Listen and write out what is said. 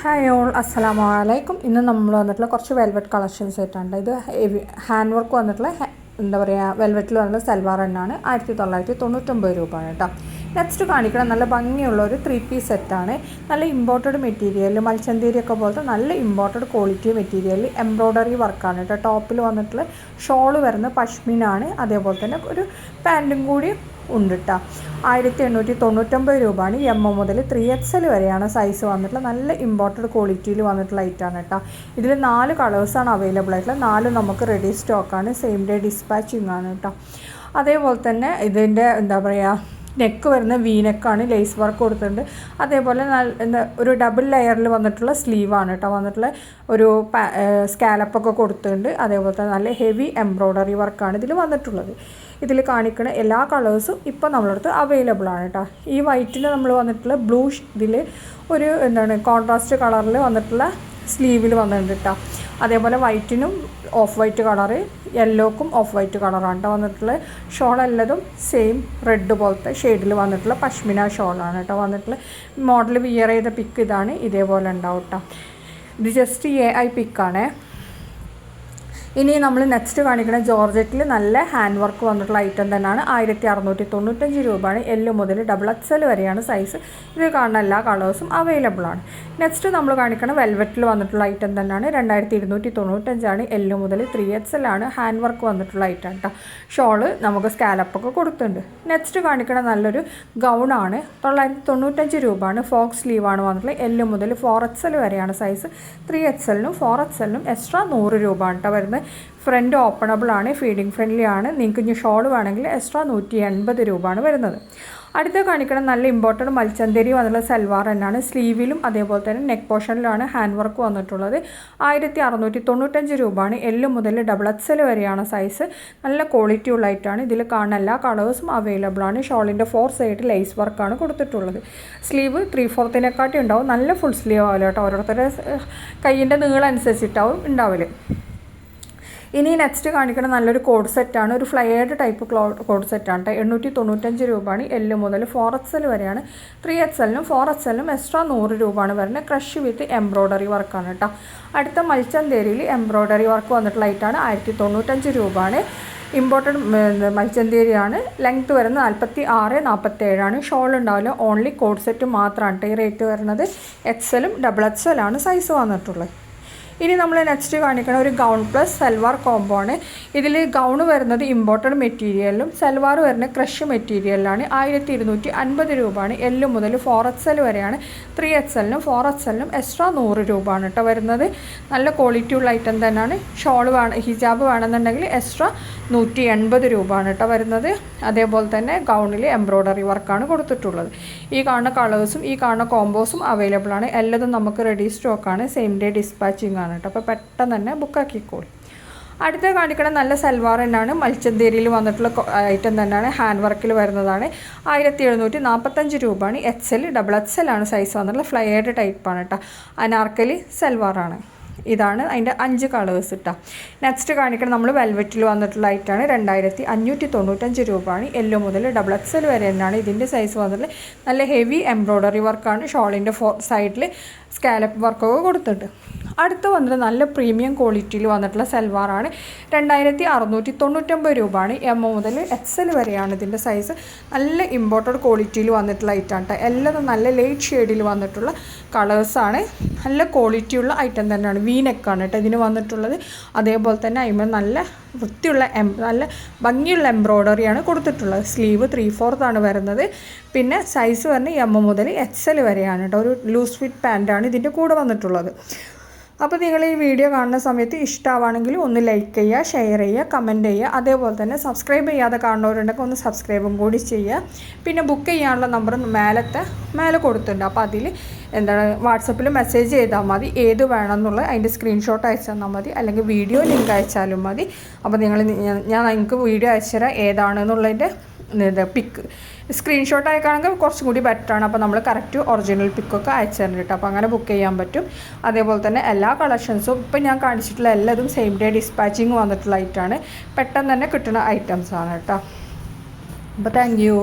Hi all അസ്സലാമു അലൈക്കും. ഇന്ന് നമ്മൾ വന്നിട്ടുള്ള കുറച്ച് വെൽവെറ്റ് കളക്ഷൻസ് ആയിട്ടുണ്ട്. ഇത് ഹാൻഡ് വർക്ക് വന്നിട്ടുള്ള എന്താ പറയുക വെൽവെറ്റിൽ വന്നിട്ടുള്ള സൽവാർ തന്നെയാണ്. 1999 രൂപയാണ് കേട്ടോ. നെക്സ്റ്റ് കാണിക്കണം നല്ല ഭംഗിയുള്ള ഒരു 3 പീസ് സെറ്റാണ്. നല്ല ഇമ്പോർട്ടഡ് മെറ്റീരിയൽ മൽച്ചന്തേരിയൊക്കെ പോലത്തെ നല്ല ഇമ്പോർട്ടഡ് ക്വാളിറ്റി മെറ്റീരിയൽ എംബ്രോയ്ഡറി വർക്കാണ് കേട്ടോ. ടോപ്പിൽ വന്നിട്ടുള്ള ഷോൾ വരുന്ന പഷ്മിനാണ്. അതേപോലെ തന്നെ ഒരു പാൻറ്റും കൂടി ഉണ്ട് കേട്ടോ. 1899 രൂപയാണ്. എം മുതൽ 3XL വരെയാണ് സൈസ് വന്നിട്ടുള്ള നല്ല ഇമ്പോർട്ടഡ് ക്വാളിറ്റിയിൽ വന്നിട്ടുള്ള ഐറ്റാണ് കേട്ടോ. ഇതിൽ 4 കളേഴ്സാണ് അവൈലബിൾ ആയിട്ടുള്ളത്. 4 നമുക്ക് റെഡി സ്റ്റോക്കാണ്. സെയിം ഡേ ഡിസ്പാച്ചിങ് ആണ് കേട്ടോ. അതേപോലെ തന്നെ ഇതിൻ്റെ എന്താ പറയുക നെക്ക് വരുന്ന വീനെക്കാണ്, ലേസ് വർക്ക് കൊടുത്തിട്ടുണ്ട്. അതേപോലെ ഒരു ഡബിൾ ലെയറിൽ വന്നിട്ടുള്ള സ്ലീവാണ് കേട്ടോ വന്നിട്ടുള്ള ഒരു സ്കാലപ്പൊക്കെ കൊടുത്തിട്ടുണ്ട്. അതേപോലെ തന്നെ നല്ല ഹെവി എംബ്രോയ്ഡറി വർക്കാണ് ഇതിൽ വന്നിട്ടുള്ളത്. ഇതിൽ കാണിക്കുന്ന എല്ലാ കളേഴ്സും ഇപ്പോൾ നമ്മളടുത്ത് അവൈലബിൾ ആണ് കേട്ടോ. ഈ വൈറ്റിൽ നമ്മൾ വന്നിട്ടുള്ള ബ്ലൂ ഇതിൽ ഒരു കോൺട്രാസ്റ്റ് കളറിൽ വന്നിട്ടുള്ള സ്ലീവിൽ വന്നിട്ടുണ്ട് കേട്ടോ. അതേപോലെ വൈറ്റിനും ഓഫ് വൈറ്റ് കളറ്, യെല്ലോക്കും ഓഫ് വൈറ്റ് കളറാണ് കേട്ടോ വന്നിട്ടുള്ളത്. ഷോൾ എല്ലതും സെയിം റെഡ് പോലത്തെ ഷെയ്ഡിൽ വന്നിട്ടുള്ള പഷ്മിന ഷോളാണ് കേട്ടോ വന്നിട്ടുള്ള മോഡൽ. വിയർ ചെയ്ത പിക്ക് ഇതാണ്, ഇതേപോലെ ഉണ്ടാവും കേട്ടോ. ഇത് ജസ്റ്റ് AI പിക്കാണേ. ഇനി നമ്മൾ നെക്സ്റ്റ് കാണിക്കുന്ന ജോർജറ്റിൽ നല്ല ഹാൻഡ് വർക്ക് വന്നിട്ടുള്ള ഐറ്റം തന്നെയാണ്. 1695 രൂപയാണ്. L മുതൽ XXL വരെയാണ് സൈസ്. ഇത് കാണുന്ന എല്ലാ കളേഴ്സും അവൈലബിൾ ആണ്. നെക്സ്റ്റ് നമ്മൾ കാണിക്കുന്ന വെൽവെറ്റിൽ വന്നിട്ടുള്ള ഐറ്റം തന്നെയാണ്. 2295 L മുതൽ 3XL ആണ്. ഹാൻഡ് വർക്ക് വന്നിട്ടുള്ള ഐറ്റം കേട്ടോ. ഷോള് നമുക്ക് സ്കാലപ്പൊക്കെ കൊടുത്തിട്ടുണ്ട്. നെക്സ്റ്റ് കാണിക്കുന്ന നല്ലൊരു ഗൗണാണ്. 995 രൂപയാണ്. ഫോക്സ് സ്ലീവാണ് വന്നിട്ടുള്ളത്. L മുതൽ 4XL വരെയാണ് സൈസ്. 3XLനും 4XLനും എക്സ്ട്രാ 100 രൂപയാണ് കേട്ടോ വരുന്നത്. ഫ്രണ്ട് ഓപ്പണബിൾ ആണ്, ഫീഡിങ് ഫ്രണ്ട്ലി ആണ്. നിങ്ങൾക്ക് ഇനി ഷോൾ വേണമെങ്കിൽ എക്സ്ട്രാ 180 രൂപയാണ് വരുന്നത്. അടുത്ത കാണിക്കണം നല്ല ഇമ്പോർട്ടൻറ്റ് മൽച്ചന്തേരി വന്നുള്ള സൽവാർ തന്നെയാണ്. സ്ലീവിലും അതേപോലെ തന്നെ നെക്ക് പോർഷനിലാണ് ഹാൻഡ് വർക്ക് വന്നിട്ടുള്ളത്. 1695 രൂപയാണ്. L മുതൽ XXL വരെയാണ് സൈസ്. നല്ല ക്വാളിറ്റി ഉള്ള ഐറ്റാണ്. ഇതിൽ കാണുന്ന എല്ലാ കളേഴ്സും അവൈലബിൾ ആണ്. ഷോളിൻ്റെ 4 സൈഡ് ലേസ് വർക്കാണ് കൊടുത്തിട്ടുള്ളത്. സ്ലീവ് 3/4 ഉണ്ടാവും. നല്ല ഫുൾ സ്ലീവ് ആവില്ല കേട്ടോ. ഓരോരുത്തരുടെ കയ്യിൻ്റെ നീളം അനുസരിച്ചിട്ടാവും ഉണ്ടാവില്ല. ഇനി നെക്സ്റ്റ് കാണിക്കുന്ന നല്ലൊരു കോഡ് സെറ്റാണ്. ഒരു ഫ്ലയേർഡ് ടൈപ്പ് കോഡ് സെറ്റാണ് കേട്ടോ. 895 രൂപയാണ്. L മുതൽ 4XL വരെയാണ്. 3XLനും 4XLനും എക്സ്ട്രാ 100 രൂപയാണ് വരുന്നത്. ക്രഷ് വിത്ത് എംബ്രോയ്ഡറി വർക്കാണ് കേട്ടോ. അടുത്ത മൽച്ചന്തേരിയിൽ എംബ്രോയ്ഡറി വർക്ക് വന്നിട്ടുള്ള ഐറ്റാണ്. 1095 രൂപയാണ്. ഇമ്പോർട്ടഡ് മൽച്ചന്തേരിയാണ്. ലെങ്ത്ത് വരുന്നത് 46-47 ആണ്. ഷോൾ ഉണ്ടാവില്ല, ഓൺലി കോഡ് സെറ്റ് മാത്രമാണ് കേട്ടോ ഈ റേറ്റ് വരുന്നത്. XLനും XXL ആണ് സൈസ് വന്നിട്ടുള്ളത്. ഇനി നമ്മൾ നെക്സ്റ്റ് കാണിക്കുന്ന ഒരു ഗൗൺ പ്ലസ് സൽവാർ കോംബോ ആണ്. ഇതിൽ ഗൗൺ വരുന്നത് ഇമ്പോർട്ടഡ് മെറ്റീരിയലിലും സൽവാർ വരുന്ന ക്രഷ് മെറ്റീരിയലിലാണ്. 1250 രൂപയാണ്. L മുതൽ 4XL വരെയാണ്. 3XLനും 4XLനും എക്സ്ട്രാ 100 രൂപയാണ് കേട്ടോ വരുന്നത്. നല്ല ക്വാളിറ്റി ഉള്ള ഐറ്റം തന്നെയാണ്. ഷോൾ ഹിജാബ് വേണമെന്നുണ്ടെങ്കിൽ എക്സ്ട്രാ 180 രൂപയാണ് കേട്ടോ വരുന്നത്. അതേപോലെ തന്നെ ഗൗണിൽ എംബ്രോയ്ഡറി വർക്കാണ് കൊടുത്തിട്ടുള്ളത്. ഈ കാണുന്ന കളേഴ്സും ഈ കാണുന്ന കോംബോസും അവൈലബിൾ ആണ്. എല്ലാതും നമുക്ക് റെഡി സ്റ്റോക്കാണ്. സെയിം ഡേ ഡിസ്പാച്ചിങ് ആണ് കേട്ടോ. അപ്പോൾ പെട്ടെന്ന് തന്നെ ബുക്കാക്കിക്കോളൂ. അടുത്ത കാണിക്കണം നല്ല സൽവാർ തന്നെയാണ്. മൽച്ചന്തേരിയിൽ വന്നിട്ടുള്ള ഐറ്റം തന്നെയാണ്. ഹാൻഡ് വർക്കിൽ വരുന്നതാണ്. 1745 രൂപയാണ്. XL XXL ആണ് സൈസ് വന്നിട്ടുള്ള ഫ്ലയേർഡ് ടൈപ്പാണ് കേട്ടോ. അനാർക്കലി സൽവാറാണ്. ഇതാണ് അതിൻ്റെ 5 കളേഴ്സ് ഇട്ടാ. നെക്സ്റ്റ് കാണിക്കണം നമ്മൾ വെൽവെറ്റിൽ വന്നിട്ടുള്ള ഐറ്റാണ്. 2595 രൂപയാണ്. L മുതൽ XXL വരെ തന്നെയാണ് ഇതിൻ്റെ സൈസ് വന്നിട്ടുള്ളത്. നല്ല ഹെവി എംബ്രോയ്ഡറി വർക്കാണ്. ഷോളിൻ്റെ സൈഡിൽ സ്കാലപ്പ് വർക്കൊക്കെ കൊടുത്തിട്ടുണ്ട്. അടുത്ത് വന്നിട്ട് നല്ല പ്രീമിയം ക്വാളിറ്റിയിൽ വന്നിട്ടുള്ള സൽവാറാണ്. 2699 രൂപയാണ്. M മുതൽ XL വരെയാണ് ഇതിൻ്റെ സൈസ്. നല്ല ഇമ്പോർട്ടഡ് ക്വാളിറ്റിയിൽ വന്നിട്ടുള്ള ഐറ്റം കേട്ടോ. എല്ലാം നല്ല ലൈറ്റ് ഷെയ്ഡിൽ വന്നിട്ടുള്ള കളേഴ്സാണ്. നല്ല ക്വാളിറ്റിയുള്ള ഐറ്റം തന്നെയാണ്. വീനെക്കാണ് കേട്ടോ ഇതിന് വന്നിട്ടുള്ളത്. അതേപോലെ തന്നെ അതിന് നല്ല വൃത്തിയുള്ള നല്ല ഭംഗിയുള്ള എംബ്രോയ്ഡറിയാണ് കൊടുത്തിട്ടുള്ളത്. സ്ലീവ് 3/4 ആണ് വരുന്നത്. പിന്നെ സൈസ് പറഞ്ഞ് M മുതൽ XL വരെയാണ് കേട്ടോ. ഒരു ലൂസ് ഫിറ്റ് പാൻറ്റാണ് ഇതിൻ്റെ കൂടെ വന്നിട്ടുള്ളത്. അപ്പോൾ നിങ്ങൾ ഈ വീഡിയോ കാണുന്ന സമയത്ത് ഇഷ്ടമാണെങ്കിൽ ഒന്ന് ലൈക്ക് ചെയ്യുക, ഷെയർ ചെയ്യുക, കമൻറ്റ് ചെയ്യുക. അതേപോലെ തന്നെ സബ്സ്ക്രൈബ് ചെയ്യാതെ കാണുന്നവരുണ്ടെങ്കിൽ ഒന്ന് സബ്സ്ക്രൈബും കൂടി ചെയ്യുക. പിന്നെ ബുക്ക് ചെയ്യാനുള്ള നമ്പർ മേലെ കൊടുത്തിട്ടുണ്ട്. അപ്പോൾ അതിൽ വാട്സപ്പിൽ മെസ്സേജ് ചെയ്താൽ മതി. ഏത് വേണമെന്നുള്ള അതിൻ്റെ സ്ക്രീൻഷോട്ട് അയച്ചു തന്നാൽ മതി, അല്ലെങ്കിൽ വീഡിയോ ലിങ്ക് അയച്ചാലും മതി. അപ്പോൾ ഞാൻ നിങ്ങൾക്ക് വീഡിയോ അയച്ചു തരാം ഏതാണെന്നുള്ളതിൻ്റെ പിക്ക് സ്ക്രീൻഷോട്ട് അയക്കുകയാണെങ്കിൽ കുറച്ചും കൂടി ബെറ്ററാണ്. അപ്പോൾ നമ്മൾ കറക്റ്റ് ഒറിജിനൽ പിക്കൊക്കെ അയച്ചു തരണം കേട്ടോ. അപ്പോൾ അങ്ങനെ ബുക്ക് ചെയ്യാൻ പറ്റും. അതേപോലെ തന്നെ എല്ലാ കളക്ഷൻസും ഇപ്പം ഞാൻ കാണിച്ചിട്ടുള്ള എല്ലാതും സെയിം ഡേ ഡിസ്പാച്ചിങ് വന്നിട്ടുള്ള ഐറ്റാണ്. പെട്ടെന്ന് തന്നെ കിട്ടുന്ന ഐറ്റംസാണ് കേട്ടോ. അപ്പോൾ താങ്ക് യു.